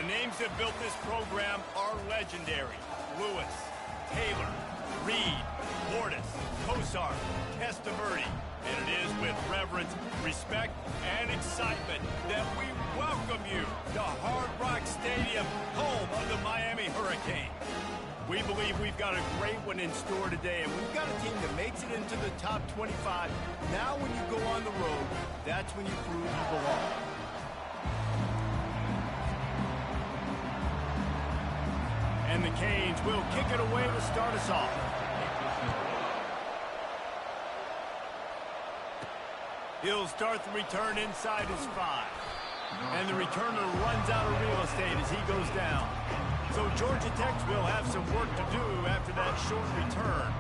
The names that built this program are legendary. Lewis, Taylor, Reed, Mortis, Kosar, Testaverde. And it is with reverence, respect, and excitement that we welcome you to Hard Rock Stadium, home of the Miami Hurricane. We believe we've got a great one in store today, and we've got a team that makes it into the top 25. Now when you go on the road, that's when you prove you belong. And the Canes will kick it away to start us off. He'll start the return inside his 5. And the returner runs out of real estate as he goes down. So Georgia Tech will have some work to do after that short return.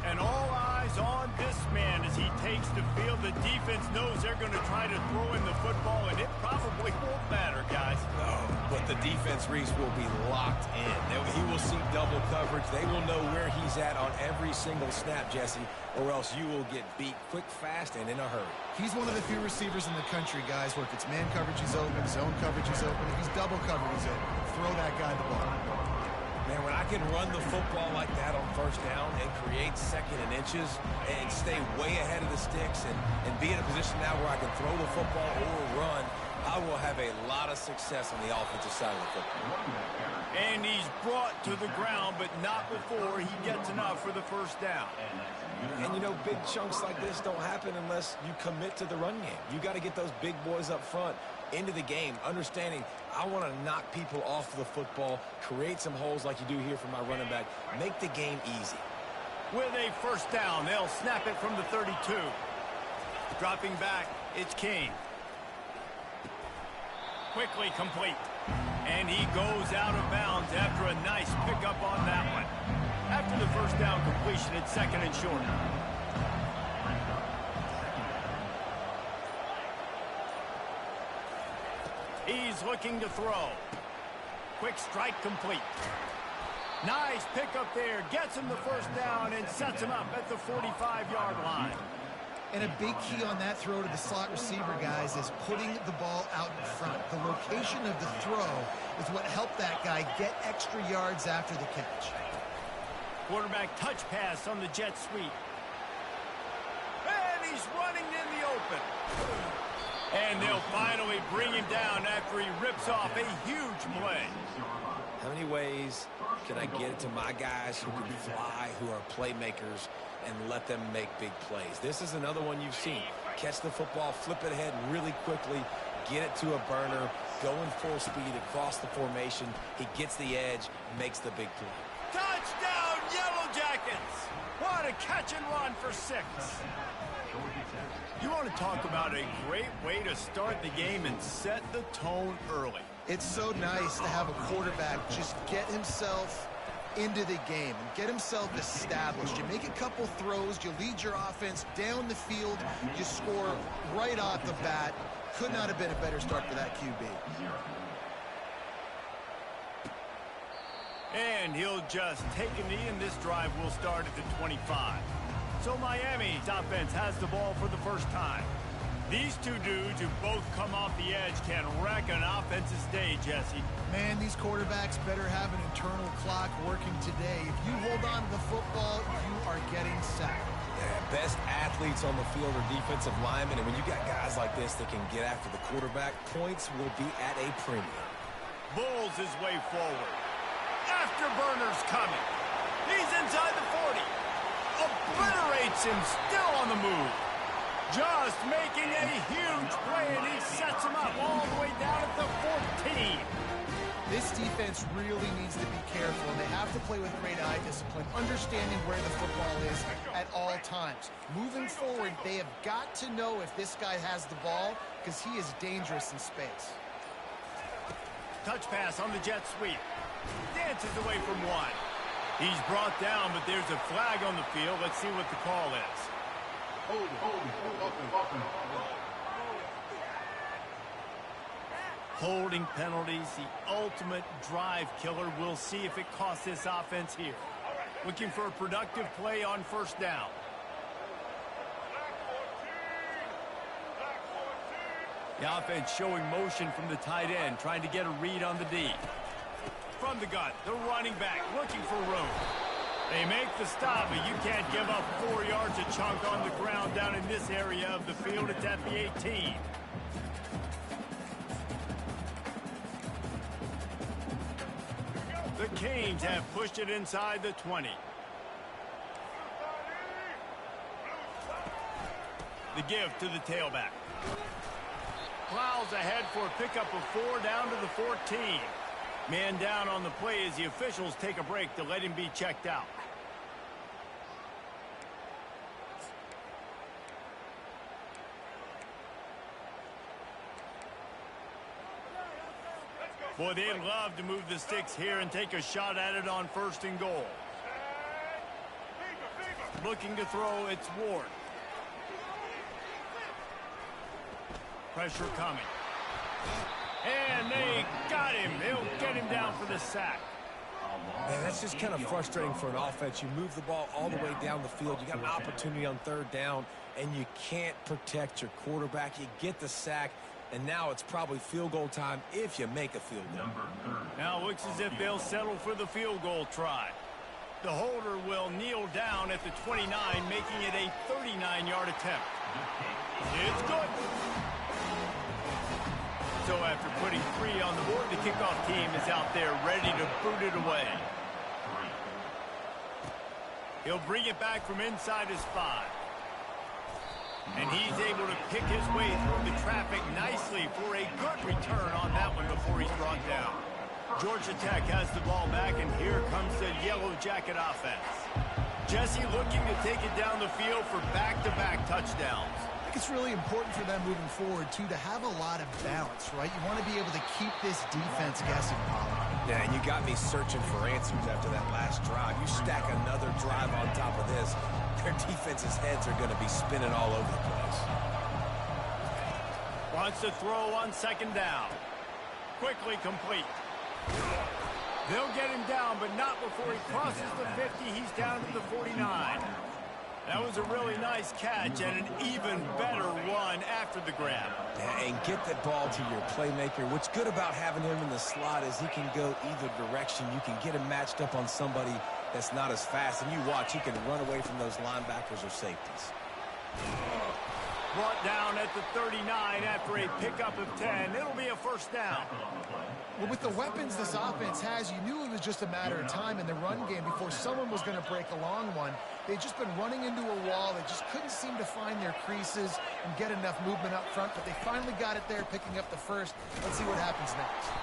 And all eyes on this man as he takes the field. The defense knows they're going to try to throw in the football, and it probably won't matter, guys. No, but the defense, Reese, will be locked in. He will see double coverage. They will know where he's at on every single snap, Jesse, or else you will get beat quick, fast, and in a hurry. He's one of the few receivers in the country, guys, where if it's man coverage, he's open, zone coverage, he's open. If he's double coverage, he's open. Throw that guy the ball. Man, when I can run the football like that on first down and create second and inches and stay way ahead of the sticks and be in a position now where I can throw the football or run, I will have a lot of success on the offensive side of the football. And he's brought to the ground, but not before he gets enough for the first down. And, you know, big chunks like this don't happen unless you commit to the run game. You got to get those big boys up front into the game, understanding I want to knock people off the football, create some holes like you do here for my running back, make the game easy. With a first down, they'll snap it from the 32. Dropping back, it's King. Quickly complete. And he goes out of bounds after a nice pickup on that one. After the first down completion, it's second and short. He's looking to throw. Quick strike complete. Nice pickup there. Gets him the first down and sets him up at the 45-yard line. And a big key on that throw to the slot receiver, guys, is putting the ball out in front. The location of the throw is what helped that guy get extra yards after the catch. Quarterback touch pass on the jet sweep. And he's running in the open. And they'll finally bring him down after he rips off a huge play. How many ways can I get it to my guys who can fly, who are playmakers, and let them make big plays? This is another one you've seen. Catch the football, flip it ahead really quickly, get it to a burner, go in full speed across the formation. He gets the edge, makes the big play. Touchdown, Yellow Jackets! What a catch and run for 6. You want to talk about a great way to start the game and set the tone early. It's so nice to have a quarterback just get himself into the game and get himself established. You make a couple throws, you lead your offense down the field, you score right off the bat. Could not have been a better start for that QB. And he'll just take a knee, and this drive will start at the 25. So Miami's offense has the ball for the first time. These two dudes who both come off the edge can wreck an offensive day, Jesse. Man, these quarterbacks better have an internal clock working today. If you hold on to the football, you are getting sacked. Yeah, best athletes on the field are defensive linemen, and when you got guys like this that can get after the quarterback, points will be at a premium. Bulls his way forward. Afterburner's coming. He's inside the 40. Obliterates him, still on the move. Just making a huge play, and he sets him up all the way down at the 14. This defense really needs to be careful, and they have to play with great eye discipline, understanding where the football is at all times. Moving forward, they have got to know if this guy has the ball, because he is dangerous in space. Touch pass on the jet sweep. Dances away from one. He's brought down, but there's a flag on the field. Let's see what the call is. Holding penalties, the ultimate drive killer. We'll see if it costs this offense here. Looking for a productive play on first down. The offense showing motion from the tight end, trying to get a read on the D. From the gun, the running back looking for room. They make the stop, but you can't give up 4 yards a chunk on the ground down in this area of the field. It's at the 18. The Canes have pushed it inside the 20. The give to the tailback. Plows ahead for a pickup of 4 down to the 14. Man down on the play as the officials take a break to let him be checked out. Boy, they'd love to move the sticks here and take a shot at it on 1st and goal. Looking to throw, it's Ward. Pressure coming. And they got him. They'll get him down for the sack. Man, that's just kind of frustrating for an offense. You move the ball all the way down the field. You got an opportunity on 3rd down, and you can't protect your quarterback. You get the sack, and now it's probably field goal time if you make a field goal. Now it looks as if they'll settle for the field goal try. The holder will kneel down at the 29, making it a 39-yard attempt. It's good. So after putting 3 on the board, the kickoff team is out there ready to boot it away. He'll bring it back from inside his 5. And he's able to pick his way through the traffic nicely for a good return on that one before he's brought down. Georgia Tech has the ball back, and here comes the Yellow Jacket offense. Jesse looking to take it down the field for back-to-back touchdowns. I think it's really important for them moving forward, too, to have a lot of balance, right? You want to be able to keep this defense guessing, Pollard. Yeah, and you got me searching for answers after that last drive. You stack another drive on top of this, their defense's heads are going to be spinning all over the place. Wants to throw on 2nd down. Quickly complete. They'll get him down, but not before he crosses the 50. He's down to the 49. That was a really nice catch and an even better run after the grab. Yeah, and get that ball to your playmaker. What's good about having him in the slot is he can go either direction. You can get him matched up on somebody that's not as fast, and you watch, he can run away from those linebackers or safeties. Brought down at the 39 after a pickup of 10. It'll be a 1st down. Well, with the weapons this offense has, you knew it was just a matter of time in the run game before someone was going to break a long one. They'd just been running into a wall. They just couldn't seem to find their creases and get enough movement up front, but they finally got it there, picking up the 1st. Let's see what happens next.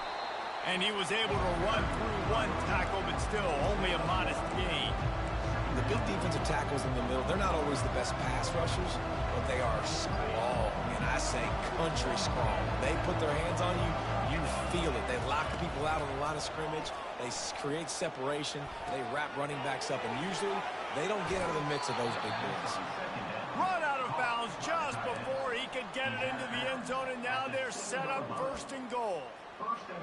And he was able to run through 1 tackle, but still only a modest gain. The big defensive tackles in the middle, they're not always the best pass rushers, but they are strong, and I say country strong. They put their hands on you, you feel it. They lock people out on the line of scrimmage. They create separation. They wrap running backs up, and usually they don't get out of the midst of those big boys. Run out of bounds just before he could get it into the end zone, and now they're set up 1st and goal.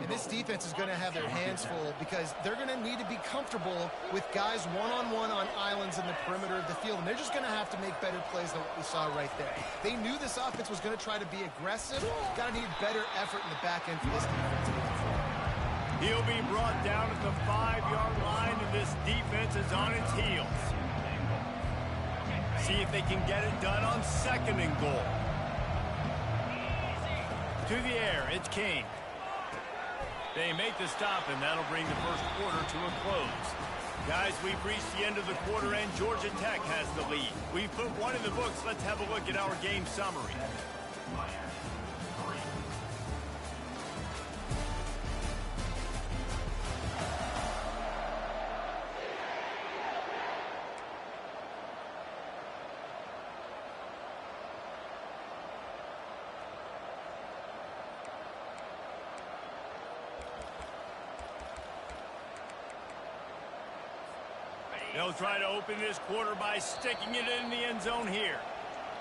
And this defense is going to have their hands full because they're going to need to be comfortable with guys one-on-one on islands in the perimeter of the field. And they're just going to have to make better plays than what we saw right there. They knew this offense was going to try to be aggressive. Got to need better effort in the back end for this defense. He'll be brought down at the 5-yard line, and this defense is on its heels. See if they can get it done on 2nd and goal. To the air, it's King. They make the stop, and that'll bring the 1st quarter to a close. Guys, we've reached the end of the quarter, and Georgia Tech has the lead. We've put 1 in the books. Let's have a look at our game summary. They'll try to open this quarter by sticking it in the end zone here.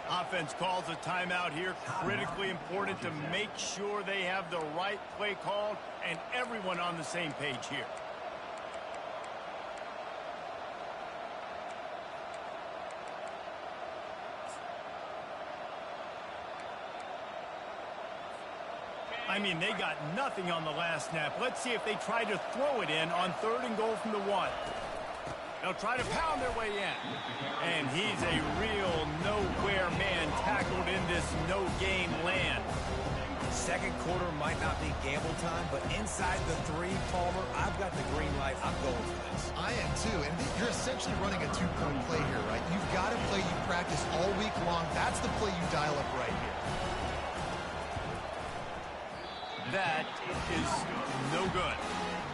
Offense calls a timeout here. Critically important to make sure they have the right play called and everyone on the same page here. I mean, they got nothing on the last snap. Let's see if they try to throw it in on 3rd and goal from the 1. They'll try to pound their way in. And he's a real nowhere man tackled in this no-game land. Second quarter might not be gamble time, but inside the 3, Palmer, I've got the green light. I'm going for this. I am too, and you're essentially running a 2-point play here, right? You've got a play you practice all week long. That's the play you dial up right here. That is no good.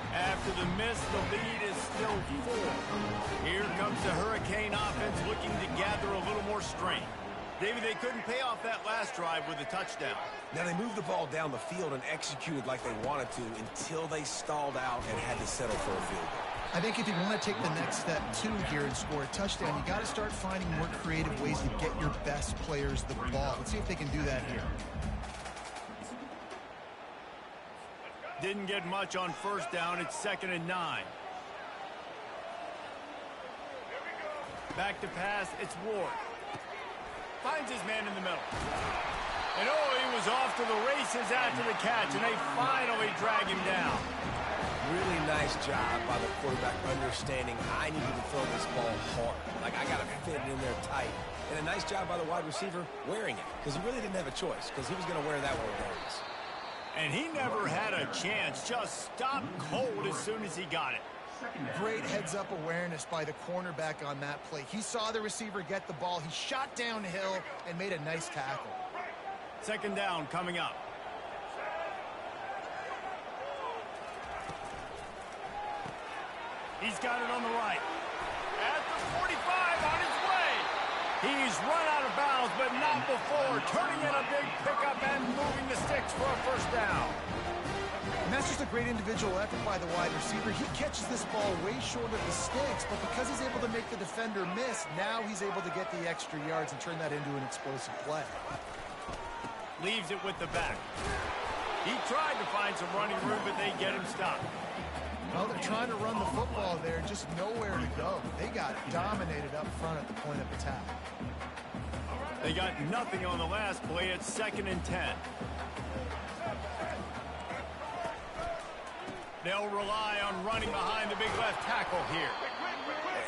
After the miss, the lead is still 4. Here comes the Hurricane offense looking to gather a little more strength. Maybe they couldn't pay off that last drive with a touchdown. Now, they moved the ball down the field and executed like they wanted to until they stalled out and had to settle for a field goal. I think if you want to take the next step, too, here and score a touchdown, you got to start finding more creative ways to get your best players the ball. Let's see if they can do that here. Didn't get much on 1st down. It's 2nd and 9. Back to pass. It's Ward. Finds his man in the middle. And oh, he was off to the races after the catch, and they finally drag him down. Really nice job by the quarterback understanding I needed to throw this ball hard. Like, I got to fit it in there tight. And a nice job by the wide receiver wearing it, because he really didn't have a choice, because he was going to wear that one regardless. And he never had a chance. Just stopped cold as soon as he got it. Great heads-up awareness by the cornerback on that play. He saw the receiver get the ball. He shot downhill and made a nice tackle. 2nd down coming up. He's got it on the right. At the 45, on his way. He's run out of bounds, but not before. Turning in a big pickup and moving the sticks for a 1st down. And that's just a great individual effort by the wide receiver. He catches this ball way short of the sticks, but because he's able to make the defender miss, now he's able to get the extra yards and turn that into an explosive play. Leaves it with the back. He tried to find some running room, but they get him stopped. Well, they're trying to run the football there, just nowhere to go. They got dominated up front at the point of attack. They got nothing on the last play. It's 2nd and 10. They'll rely on running behind the big left tackle here.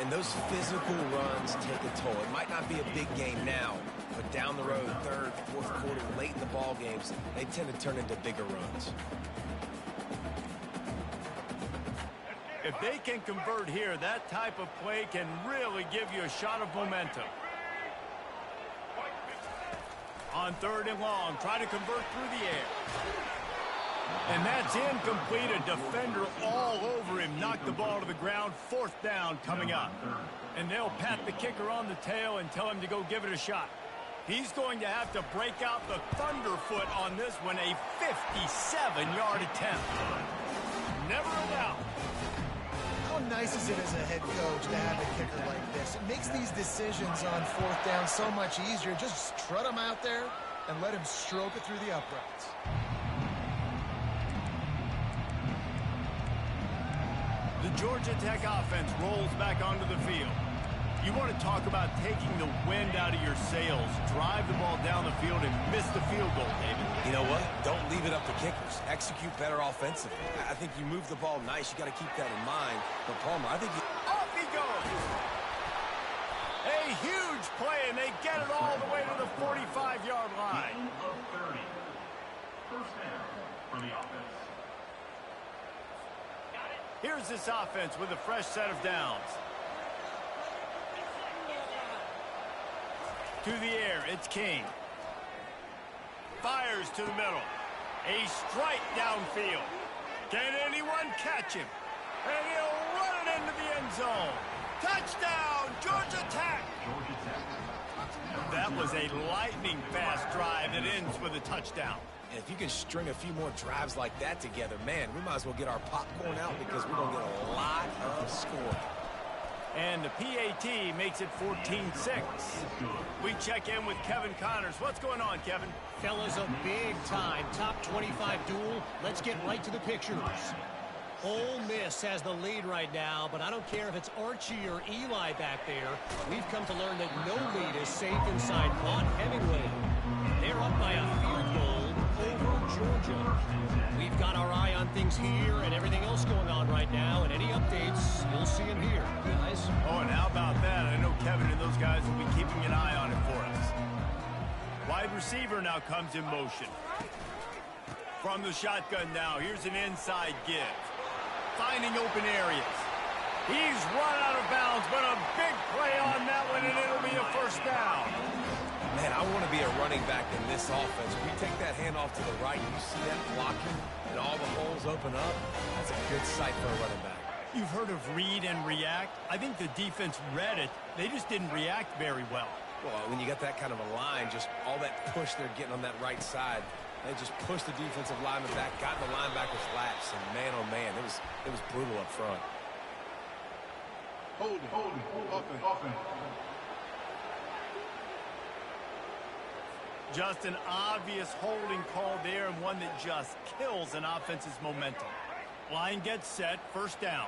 And those physical runs take a toll. It might not be a big game now, but down the road, 3rd, 4th quarter, late in the ball games, they tend to turn into bigger runs. If they can convert here, that type of play can really give you a shot of momentum. On 3rd and long, try to convert through the air. And that's incomplete. A defender all over him. Knocked the ball to the ground. 4th down coming up. And they'll pat the kicker on the tail and tell him to go give it a shot. He's going to have to break out the thunderfoot on this one. A 57-yard attempt. Never a doubt. How nice is it as a head coach to have a kicker like this? It makes these decisions on 4th down so much easier. Just strut him out there and let him stroke it through the uprights. The Georgia Tech offense rolls back onto the field. You want to talk about taking the wind out of your sails. Drive the ball down the field and miss the field goal, David. You know what? Don't leave it up to kickers. Execute better offensively. I think you move the ball nice. You got to keep that in mind. But Palmer, I think Off he goes. A huge play, and they get it all the way to the 45-yard line. 30. 1st down for the offense. Here's this offense with a fresh set of downs. To the air, it's King. Fires to the middle. A strike downfield. Can anyone catch him? And he'll run it into the end zone. Touchdown, Georgia Tech! That was a lightning-fast drive that ends with a touchdown. And if you can string a few more drives like that together, man, we might as well get our popcorn out because we're going to get a lot of scoring. And the PAT makes it 14-6. We check in with Kevin Connors. What's going on, Kevin? Fellas, a big-time top 25 duel. Let's get right to the pictures. Ole Miss has the lead right now, but I don't care if it's Archie or Eli back there. We've come to learn that no lead is safe inside Mont Hemingway. They're up by a field goal over Georgia. everything's here and everything else going on right now, and any updates, you'll see them here, guys. Oh, and how about that? I know Kevin and those guys will be keeping an eye on it for us. Wide receiver now comes in motion. From the shotgun now, here's an inside give. Finding open areas. He's run out of bounds, but a big play on that one, and it'll be a first down. Man, I want to be a running back in this offense. We take that handoff to the right, you see that blocking, and all the holes open up. That's a good sight for a running back. You've heard of read and react. I think the defense read it. They just didn't react very well. Well, when you got that kind of a line, just all that push they're getting on that right side, they just pushed the defensive lineman back, got in the linebacker's laps, and man, oh man, it was brutal up front. Hold, offense. Just an obvious holding call there, and one that just kills an offense's momentum. Line gets set, first down.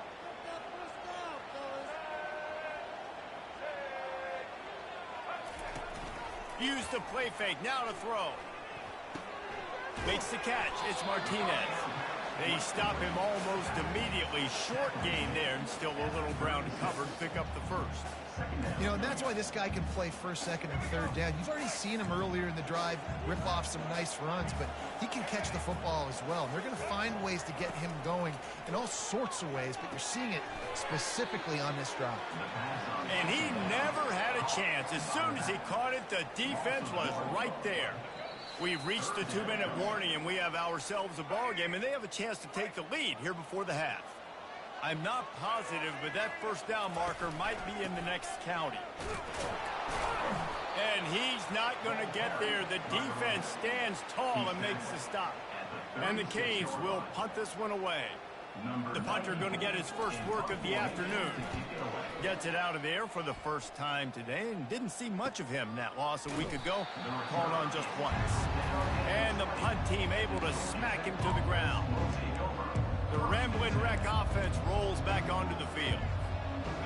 Use the play fake, now to throw. Makes the catch, it's Martinez. They stop him almost immediately. Short gain there, and still a little ground covered. Pick up the first. You know, and that's why this guy can play first, second, and third down. You've already seen him earlier in the drive rip off some nice runs, but he can catch the football as well. And they're going to find ways to get him going in all sorts of ways, but you're seeing it specifically on this drive. And he never had a chance. As soon as he caught it, the defense was right there. We've reached the 2-minute warning, and we have ourselves a ball game, and they have a chance to take the lead here before the half. I'm not positive, but that first down marker might be in the next county. And he's not going to get there. The defense stands tall and makes the stop. And the Canes will punt this one away. The punter going to get his first work of the afternoon. Gets it out of there for the first time today, and didn't see much of him in that loss a week ago. Called on just once. And the punt team able to smack him to the ground. The Ramblin' Wreck offense rolls back onto the field.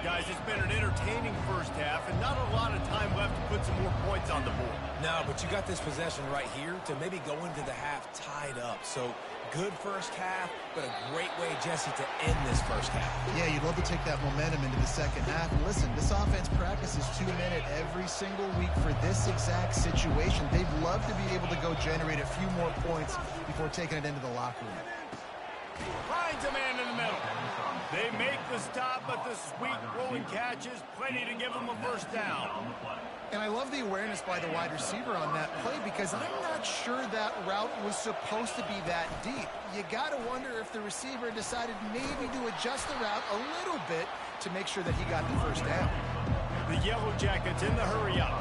Guys, it's been an entertaining first half, and not a lot of time left to put some more points on the board. No, but you got this possession right here to maybe go into the half tied up. So good first half, but a great way, Jesse, to end this first half. Yeah, you'd love to take that momentum into the second half. And listen, this offense practices 2-minute every single week for this exact situation. They'd love to be able to go generate a few more points before taking it into the locker room. Finds a man in the middle. They make the stop, but the sweet rolling catch is plenty to give them a first down. And I love the awareness by the wide receiver on that play, because I'm not sure that route was supposed to be that deep. You got to wonder if the receiver decided maybe to adjust the route a little bit to make sure that he got the first down. The Yellow Jackets in the hurry up.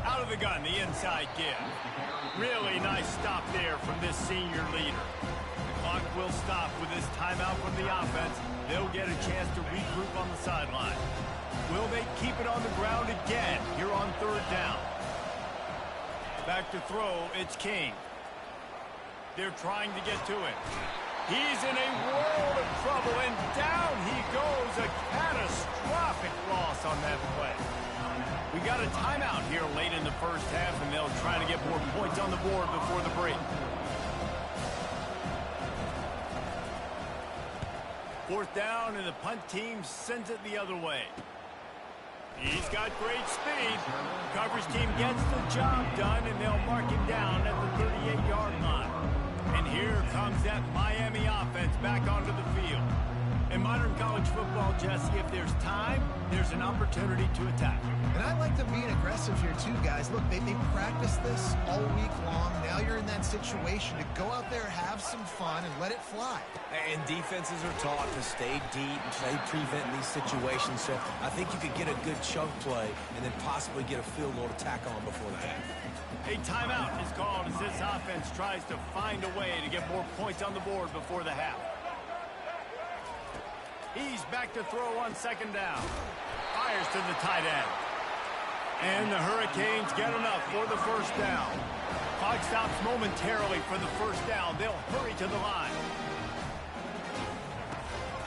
Out of the gun, the inside give. Really nice stop there from this senior leader. The clock will stop with this timeout from the offense. They'll get a chance to regroup on the sideline. Will they keep it on the ground again here on third down? Back to throw, it's King. They're trying to get to it. He's in a world of trouble, and down he goes. A catastrophic loss on that play. We got a timeout here late in the first half, and they'll try to get more points on the board before the break. Fourth down, and the punt team sends it the other way. He's got great speed. The coverage team gets the job done, and they'll mark him down at the 38-yard line. And here comes that Miami offense back onto the field. In modern college football, Jesse, if there's time, there's an opportunity to attack. And I like them being aggressive here too, guys. Look, they practiced this all week long. Now you're in that situation to go out there, have some fun, and let it fly. And defenses are taught to stay deep and stay prevent these situations. So I think you could get a good chunk play and then possibly get a field goal to tack on before the half. A timeout is called as this offense tries to find a way to get more points on the board before the half. He's back to throw on second down. Fires to the tight end. And the Hurricanes get enough for the first down. Clock stops momentarily for the first down. They'll hurry to the line.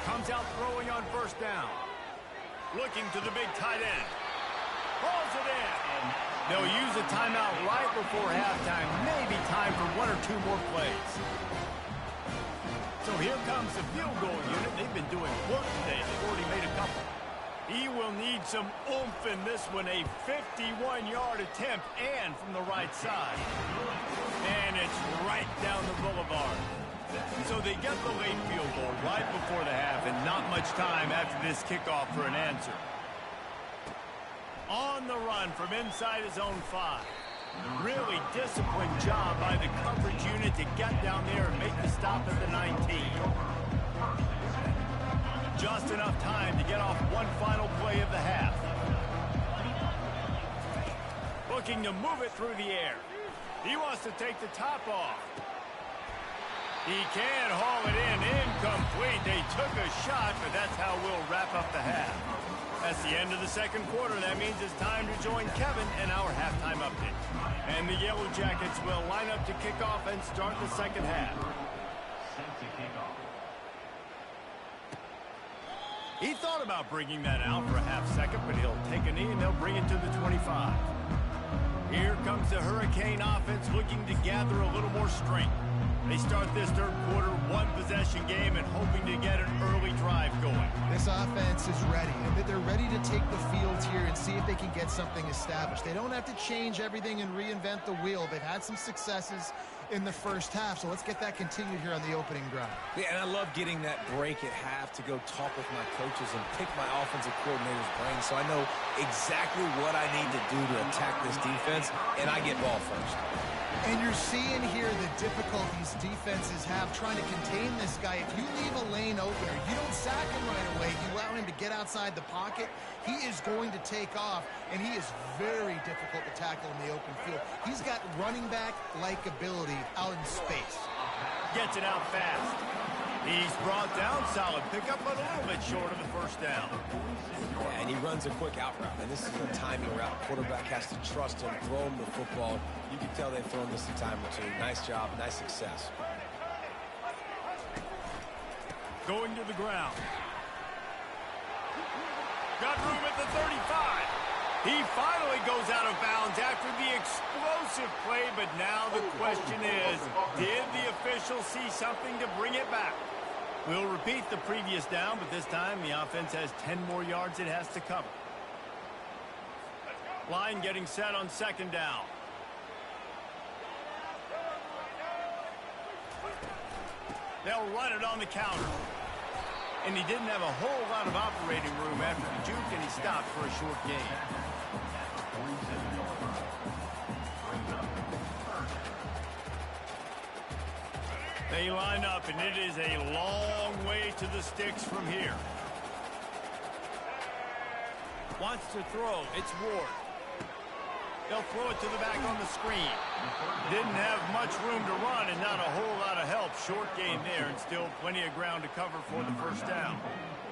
Comes out throwing on first down. Looking to the big tight end. Hauls it in. They'll use a timeout right before halftime. Maybe time for one or two more plays. So here comes the field goal unit. They've been doing work today. They've already made a couple. He will need some oomph in this one. A 51-yard attempt and from the right side. And it's right down the boulevard. So they get the late field goal right before the half and not much time after this kickoff for an answer. On the run from inside his own 5. Really disciplined job by the coverage unit to get down there and make the stop at the 19. Just enough time to get off one final play of the half. Looking to move it through the air. He wants to take the top off. He can haul it in. Incomplete. They took a shot, but that's how we'll wrap up the half. That's the end of the second quarter. That means it's time to join Kevin and our halftime update. And the Yellow Jackets will line up to kick off and start the second half. He thought about bringing that out for a half second, but he'll take a knee and they'll bring it to the 25. Here comes the Hurricane offense looking to gather a little more strength. They start this third quarter one-possession game and hoping to get an early drive going. This offense is ready. They're ready to take the field here and see if they can get something established. They don't have to change everything and reinvent the wheel. They've had some successes in the first half, so let's get that continued here on the opening drive. Yeah, and I love getting that break at half to go talk with my coaches and pick my offensive coordinator's brain so I know exactly what I need to do to attack this defense, and I get ball first. And you're seeing here the difficulties defenses have trying to contain this guy. If you leave a lane open or you don't sack him right away, you allow him to get outside the pocket, he is going to take off, and he is very difficult to tackle in the open field. He's got running back-like ability out in space. Gets it out fast. He's brought down, solid pickup, but a little bit short of the first down. Yeah, and he runs a quick out route, and this is a timing route. Quarterback has to trust him, throw him the football. You can tell they've thrown this a time or two. Nice job, nice success. Going to the ground. Got room at the 35. He finally goes out of bounds after the explosive play, but now the question is, did the official see something to bring it back? We'll repeat the previous down, but this time the offense has 10 more yards it has to cover. Line getting set on second down. They'll run it on the counter. And he didn't have a whole lot of operating room after the juke, and he stopped for a short gain. They line up, and it is a long way to the sticks from here. Wants to throw. It's Ward. They'll throw it to the back on the screen. Didn't have much room to run and not a whole lot of help. Short gain there and still plenty of ground to cover for the first down.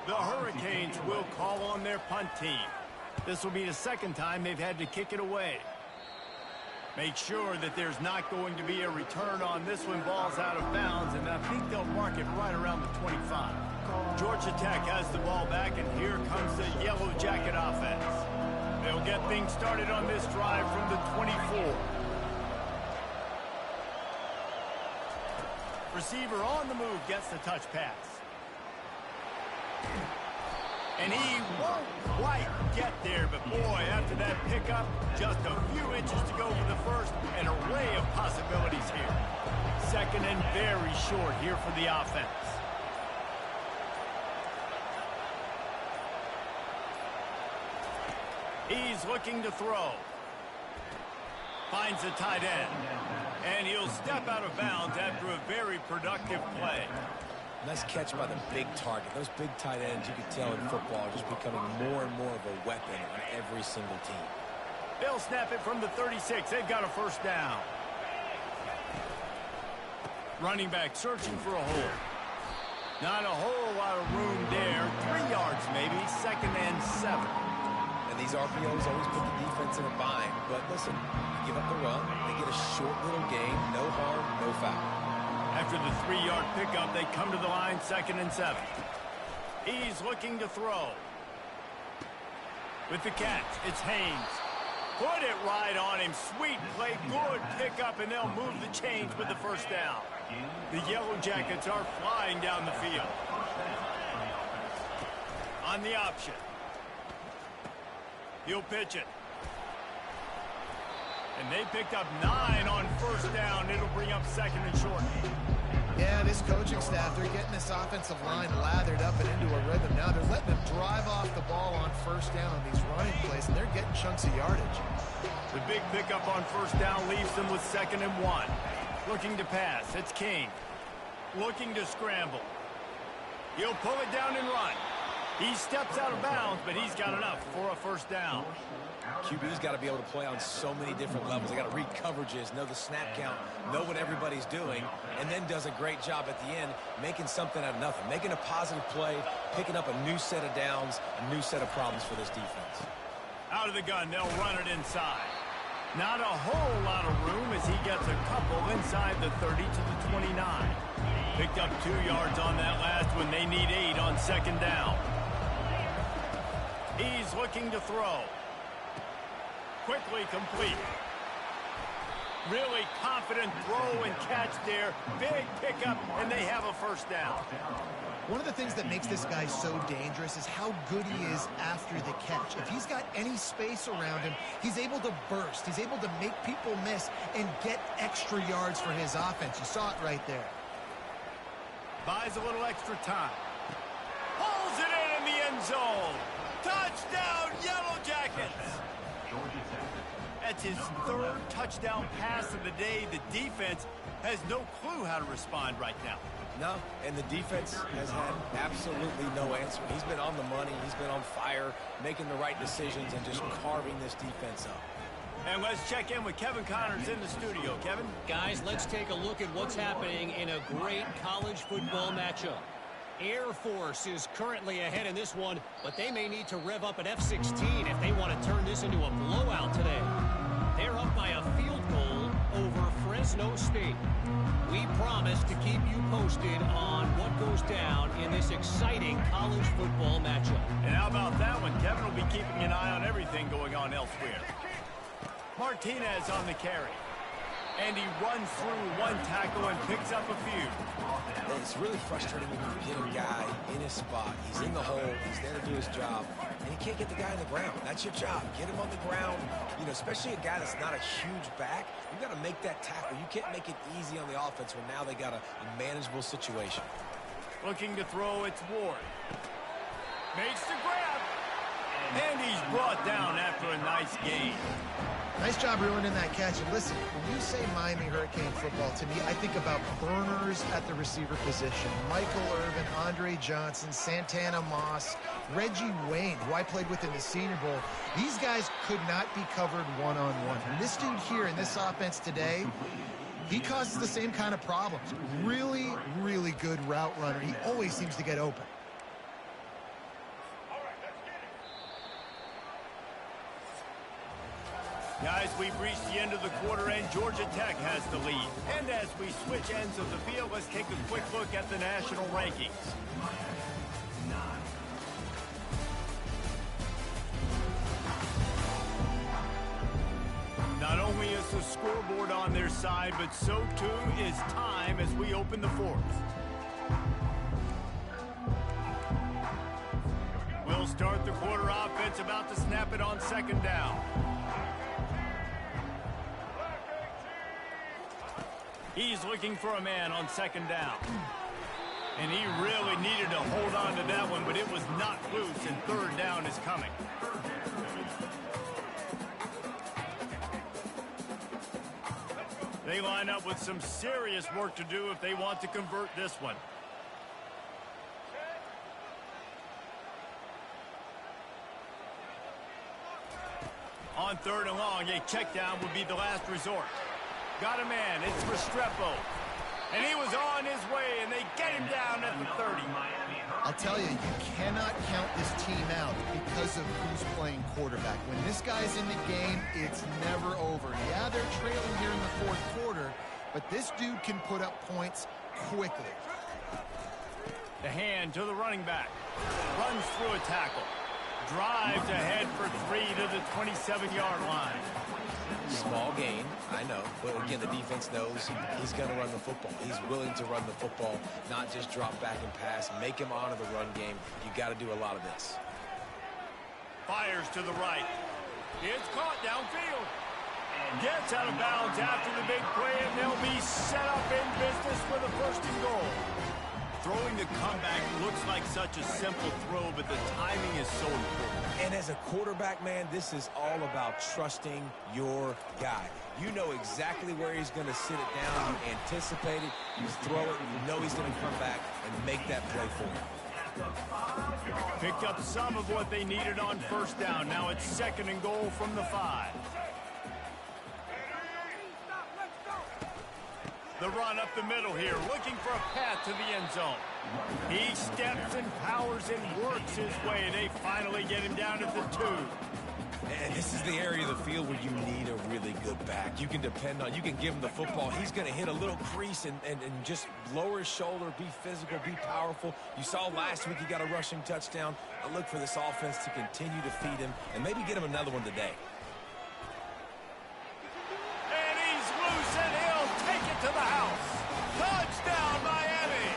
The Hurricanes will call on their punt team. This will be the second time they've had to kick it away. Make sure that there's not going to be a return on this one. Ball's out of bounds, and I think they'll mark it right around the 25. Georgia Tech has the ball back, and here comes the Yellow Jacket offense. They'll get things started on this drive from the 24. Receiver on the move gets the touch pass. And he won't quite get there, but boy, after that pickup, just a few inches to go for the first, an array of possibilities here. Second and very short here for the offense. He's looking to throw. Finds a tight end. And he'll step out of bounds after a very productive play. Nice catch by the big target. Those big tight ends, you can tell in football, are just becoming more and more of a weapon on every single team. They'll snap it from the 36. They've got a first down. Running back searching for a hole. Not a whole lot of room there. 3 yards maybe. Second and 7. And these RPOs always put the defense in a bind. But listen, you give up the run, they get a short little gain, no harm, no foul. After the 3-yard pickup, they come to the line, second and 7. He's looking to throw. With the catch, it's Haynes. Put it right on him. Sweet play, good pickup, and they'll move the chains with the first down. The Yellow Jackets are flying down the field. On the option. He'll pitch it. And they picked up 9 on first down. It'll bring up second and short. Yeah, this coaching staff, they're getting this offensive line lathered up and into a rhythm. Now they're letting them drive off the ball on first down on these running plays, and they're getting chunks of yardage. The big pickup on first down leaves them with 2nd and 1. Looking to pass. It's King. Looking to scramble. He'll pull it down and run. He steps out of bounds, but he's got enough for a first down. QB's got to be able to play on so many different levels. They got to read coverages, know the snap count, know what everybody's doing, and then does a great job at the end making something out of nothing, making a positive play, picking up a new set of downs, a new set of problems for this defense. Out of the gun, they'll run it inside. Not a whole lot of room as he gets a couple inside the 30 to the 29. Picked up 2 yards on that last one. They need 8 on 2nd down. He's looking to throw. Quickly complete. Really confident throw and catch there. Big pickup, and they have a first down. One of the things that makes this guy so dangerous is how good he is after the catch. If he's got any space around him, he's able to burst. He's able to make people miss and get extra yards for his offense. You saw it right there. Buys a little extra time. Pulls it in the end zone. Touchdown, Yellow Jackets! That's his 3rd touchdown pass of the day. The defense has no clue how to respond right now. No, and the defense has had absolutely no answer. He's been on the money. He's been on fire, making the right decisions and just carving this defense up. And let's check in with Kevin Connors in the studio. Kevin? Guys, let's take a look at what's happening in a great college football matchup. Air Force is currently ahead in this one, but they may need to rev up an F-16 if they want to turn this into a blowout today. They're up by a field goal over Fresno State. We promise to keep you posted on what goes down in this exciting college football matchup. And how about that one? Kevin will be keeping an eye on everything going on elsewhere. Martinez on the carry. And he runs through 1 tackle and picks up a few. It's really frustrating when you get a guy in his spot. He's in the hole. He's there to do his job. And you can't get the guy on the ground. That's your job. Get him on the ground. You know, especially a guy that's not a huge back. You've got to make that tackle. You can't make it easy on the offense when now they got a manageable situation. Looking to throw, it's Ward. Makes the grab. And he's brought down after a nice gain. Nice job ruining that catch. And listen, when you say Miami Hurricane football, to me, I think about burners at the receiver position. Michael Irvin, Andre Johnson, Santana Moss, Reggie Wayne, who I played with in the Senior Bowl. These guys could not be covered one-on-one. And this dude here in this offense today, he causes the same kind of problems. Really, really good route runner. He always seems to get open. Guys, we've reached the end of the quarter, and Georgia Tech has the lead. And as we switch ends of the field, let's take a quick look at the national rankings. Not only is the scoreboard on their side, but so too is time as we open the 4th. We'll start the quarter offense, about to snap it on 2nd down. He's looking for a man on 2nd down. And he really needed to hold on to that one, but it was not loose, and 3rd down is coming. They line up with some serious work to do if they want to convert this one. On 3rd and long, a check down would be the last resort. Got a man, it's Restrepo. And he was on his way, and they get him down at the 30. I'll tell you, you cannot count this team out because of who's playing quarterback. When this guy's in the game, it's never over. Yeah, they're trailing here in the 4th quarter, but this dude can put up points quickly. The hand to the running back. Runs through a tackle. Drives ahead for 3 to the 27-yard line. Small gain, I know. But again, the defense knows he's going to run the football. He's willing to run the football, not just drop back and pass. Make him honor the run game. You got to do a lot of this. Fires to the right. It's caught downfield. Gets out of bounds after the big play, and they'll be set up in business with a 1st and goal. Throwing the comeback looks like such a simple throw, but the timing is so important. And as a quarterback, man, this is all about trusting your guy. You know exactly where he's going to sit it down. You anticipate it. You throw it. You know he's going to come back and make that play for you. Picked up some of what they needed on 1st down. Now it's 2nd and goal from the 5. The run up the middle here, looking for a path to the end zone. He steps and powers and works his way. They finally get him down at the 2. And this is the area of the field where you need a really good back. You can depend on, you can give him the football. He's going to hit a little crease and just lower his shoulder, be physical, be powerful. You saw last week he got a rushing touchdown. I look for this offense to continue to feed him and maybe get him another one today. And he's loose, and he'll take it to the house. Touchdown, Miami!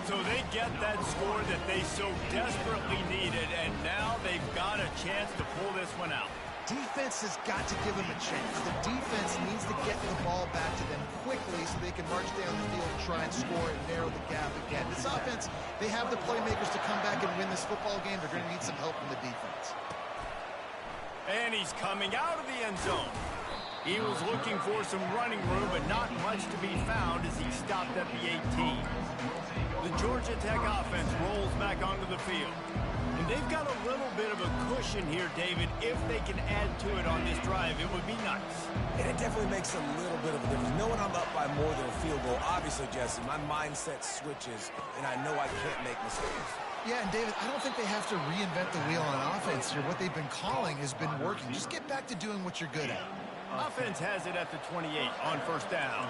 So they get that score that they so desperately needed, and now they've got a chance to pull this one out. Defense has got to give them a chance. The defense needs to get the ball back to them quickly so they can march down the field and try and score and narrow the gap again. This offense, they have the playmakers to come back and win this football game. They're going to need some help from the defense. And he's coming out of the end zone. He was looking for some running room, but not much to be found as he stopped at the 18. The Georgia Tech offense rolls back onto the field. And they've got a little bit of a cushion here, David. If they can add to it on this drive, it would be nice. And it definitely makes a little bit of a difference. Knowing I'm up by more than a field goal, obviously, Jesse, my mindset switches, and I know I can't make mistakes. Yeah, and David, I don't think they have to reinvent the wheel on offense here. What they've been calling has been working. Just get back to doing what you're good at. Offense has it at the 28 on 1st down.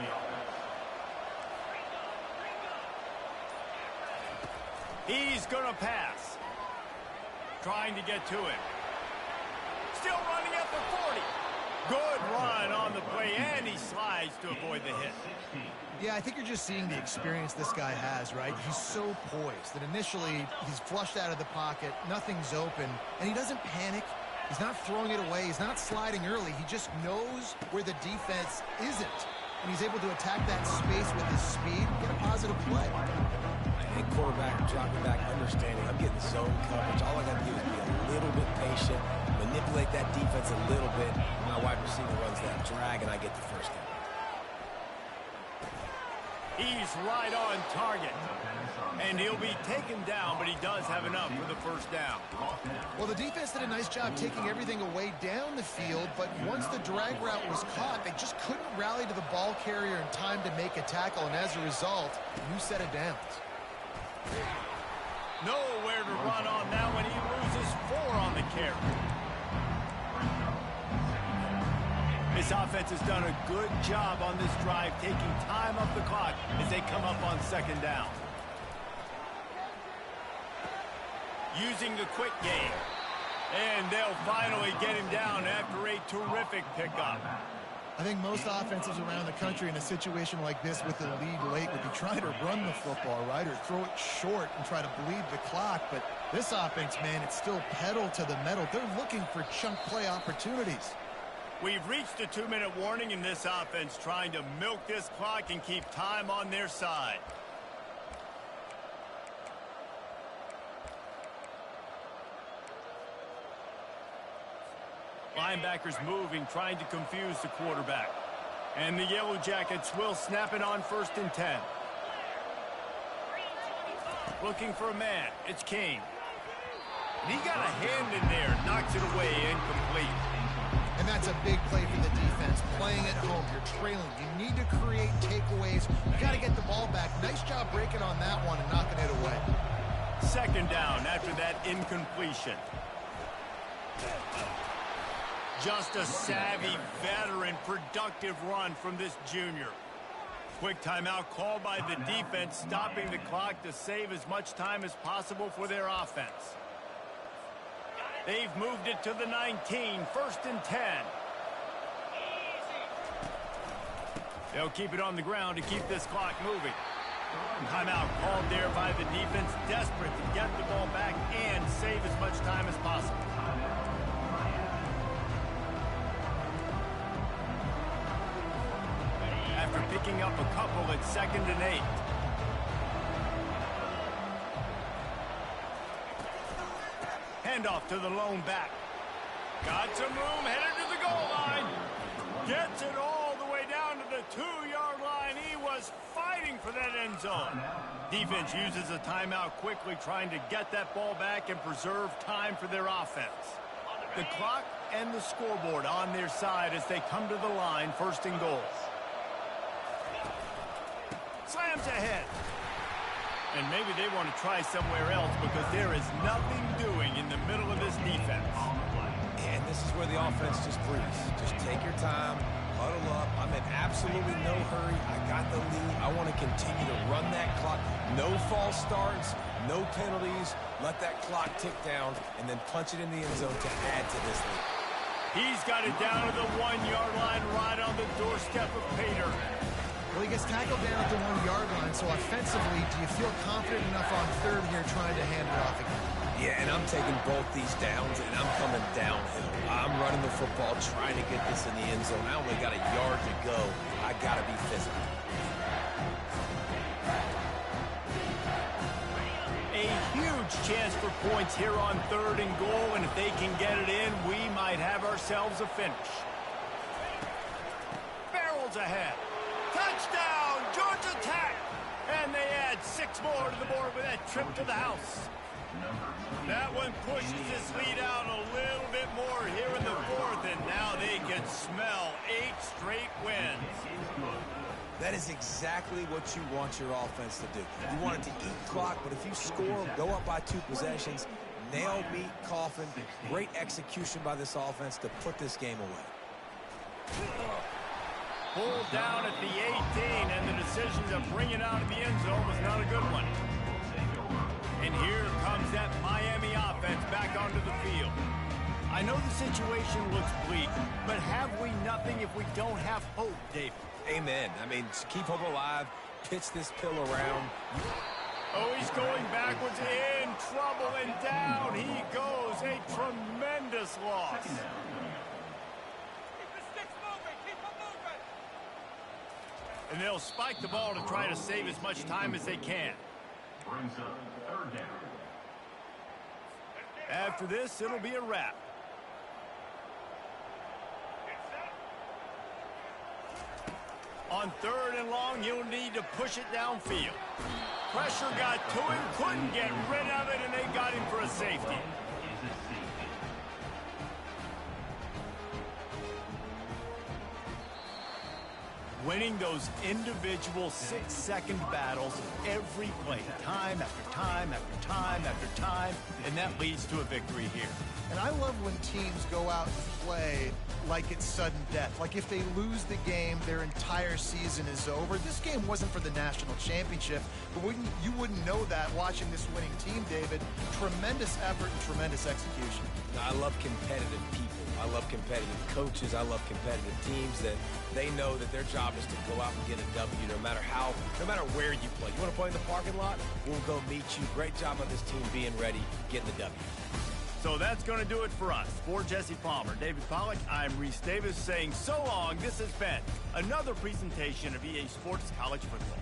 He's going to pass. Trying to get to him. Still running at the 40. Good run on the play, and he slides to avoid the hit. Yeah, I think you're just seeing the experience this guy has, right? He's so poised that initially he's flushed out of the pocket, nothing's open, and he doesn't panic. He's not throwing it away. He's not sliding early. He just knows where the defense isn't, and he's able to attack that space with his speed and get a positive play. And quarterback dropping back, understanding I'm getting zone coverage. All I got to do is be a little bit patient, manipulate that defense a little bit. My wide receiver runs that drag, and I get the 1st down. He's right on target. And he'll be taken down, but he does have enough for the 1st down. Well, the defense did a nice job taking everything away down the field, but once the drag route was caught, they just couldn't rally to the ball carrier in time to make a tackle, and as a result, new set of downs. Nowhere to run on that one. He loses 4 on the carry. This offense has done a good job on this drive, taking time off the clock as they come up on 2nd down. Using the quick game. And they'll finally get him down after a terrific pickup. I think most offenses around the country in a situation like this with the lead late would be trying to run the football, right, or throw it short and try to bleed the clock. But this offense, man, it's still pedal to the metal. They're looking for chunk play opportunities. We've reached a 2-minute warning in this offense, trying to milk this clock and keep time on their side. Linebackers moving, trying to confuse the quarterback. And the Yellow Jackets will snap it on 1st and 10. Looking for a man. It's King. And he got a hand in there. Knocks it away, incomplete. And that's a big play for the defense. Playing at home, you're trailing. You need to create takeaways. You got to get the ball back. Nice job breaking on that one and knocking it away. 2nd down after that incompletion. Just a savvy, veteran, productive run from this junior. Quick timeout called by the defense, stopping the clock to save as much time as possible for their offense. They've moved it to the 19, 1st and 10. They'll keep it on the ground to keep this clock moving. Timeout called there by the defense, desperate to get the ball back and save as much time as possible. After picking up a couple, it's 2nd and 8. Handoff to the lone back. Got some room, headed to the goal line. Gets it all the way down to the 2-yard line. He was fighting for that end zone. Defense uses a timeout quickly, trying to get that ball back and preserve time for their offense. The clock and the scoreboard on their side as they come to the line, 1st and goal. Slams ahead. And maybe they want to try somewhere else because there is nothing doing in the middle of this defense. And this is where the offense just breathes. Just take your time, huddle up. I'm in absolutely no hurry. I got the lead. I want to continue to run that clock. No false starts, no penalties. Let that clock tick down and then punch it in the end zone to add to this lead. He's got it down to the 1-yard line right on the doorstep of Pater. Well, he gets tackled down at the 1-yard line, so offensively, do you feel confident enough on 3rd here trying to hand it off again? Yeah, and I'm taking both these downs, and I'm coming downhill. I'm running the football, trying to get this in the end zone. I only got a yard to go. I got to be physical. A huge chance for points here on 3rd and goal, and if they can get it in, we might have ourselves a finish. Barrels ahead. Touchdown, Georgia Tech! And they add 6 more to the board with that trip to the house. That one pushes this lead out a little bit more here in the 4th, and now they can smell 8 straight wins. That is exactly what you want your offense to do. You want it to eat clock, but if you score, go up by 2 possessions, nail, meet, coffin, great execution by this offense to put this game away. Pulled down at the 18, and the decision to bring it out of the end zone was not a good one. And here comes that Miami offense back onto the field. I know the situation looks bleak, but have we nothing if we don't have hope, David? Amen. I mean, keep hope alive, pitch this pill around. Oh, he's going backwards, in trouble, and down he goes. A tremendous loss. And they'll spike the ball to try to save as much time as they can. Brings up 3rd down. After this, it'll be a wrap. On 3rd and long, you'll need to push it downfield. Pressure got to him, couldn't get rid of it, and they got him for a safety. Winning those individual 6-second battles every play, time after time after time after time, and that leads to a victory here. And I love when teams go out and play like it's sudden death. Like if they lose the game, their entire season is over. This game wasn't for the national championship, but you wouldn't know that watching this winning team, David. Tremendous effort and tremendous execution. I love competitive people. I love competitive coaches. I love competitive teams that they know that their job is to go out and get a W no matter where you play. You want to play in the parking lot? We'll go meet you. Great job on this team being ready, getting the W. So that's going to do it for us. For Jesse Palmer, David Pollack, I'm Reese Davis saying so long. This has been another presentation of EA Sports College Football.